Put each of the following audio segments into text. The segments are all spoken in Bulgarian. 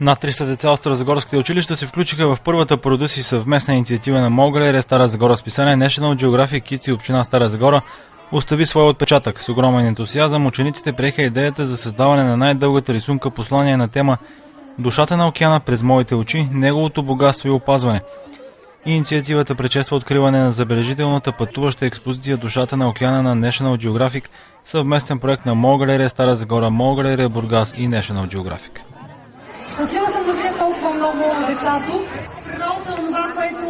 Над 300 деца от старозагорските училища се включиха в първата по рода си съвместна инициатива на МО-галерия Стара Загора. Списание National Geographic Kids и община Стара Загора остави своя отпечатък. С огромен ентусиазъм учениците приеха идеята за създаване на най-дългата рисунка послание на тема "Душата на океана през моите очи, неговото богатство и опазване". Инициативата предшества откриване на забележителната пътуваща експозиция "Душата на океана" на National Geographic, съвместен проект на МО-галерия Стара Загора, МО-галерия Бургас и National Geographic. Щастлива съм да видя толкова много деца тук. Природата е това, което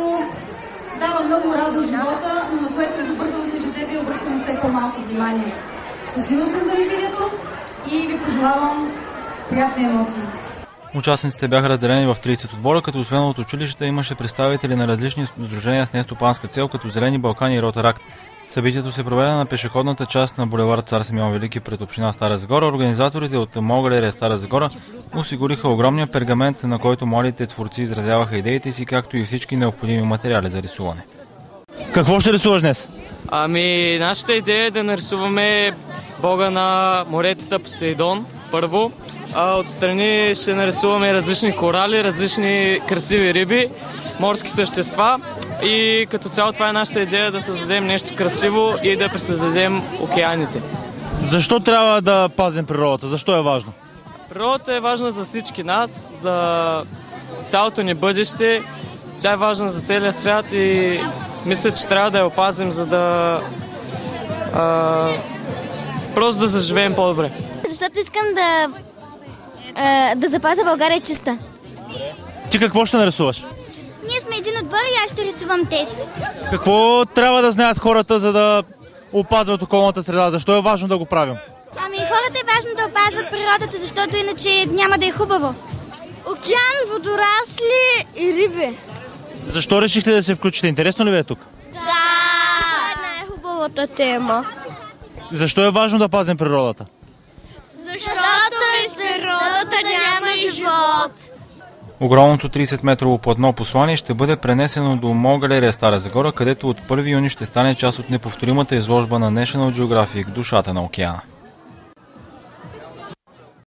дава много радост в живота, но на което за бързото ежедневие обръщам все по-малко внимание. Щастлива съм да ви видя тук и ви пожелавам приятни емоции. Участниците бяха разделени в 30 отбора, като освен от училищата имаше представители на различни сдружения с нестопанска цел, като Зелени Балкани и Ротаракт. Събитието се проведе на пешеходната част на булевард Цар Симеон Велики пред община Стара Загора. Организаторите от МО-галерия Стара Загора осигуриха огромния пергамент, на който младите творци изразяваха идеите си, както и всички необходими материали за рисуване. Какво ще рисуваш днес? Нашата идея е да нарисуваме бога на моретата Посейдон първо. Отстрани ще нарисуваме различни корали, различни красиви риби, морски същества и като цяло това е нашата идея да създадем нещо красиво и да пресъздадем океаните. Защо трябва да пазим природата? Защо е важно? Природата е важна за всички нас, за цялото ни бъдеще. Тя е важна за целия свят и мисля, че трябва да я опазим, за да просто да заживеем по-добре. Защото искам да запазя България чиста. Ти какво ще нарисуваш? Ние сме един отбор и аз ще рисувам тец. Какво трябва да знаят хората, за да опазват околната среда? Защо е важно да го правим? Хората е важно да опазват природата, защото иначе няма да е хубаво. Океан, водорасли и риби. Защо решихте да се включите? Интересно ли ви е тук? Да! Това е най-хубавата тема. Защо е важно да пазим природата? Защото без природата няма живот. Огромното 30-метрово платно послание ще бъде пренесено до МО-галерия Стара Загора, където от 1 юни ще стане част от неповторимата изложба на National Geographic "Душата на океана".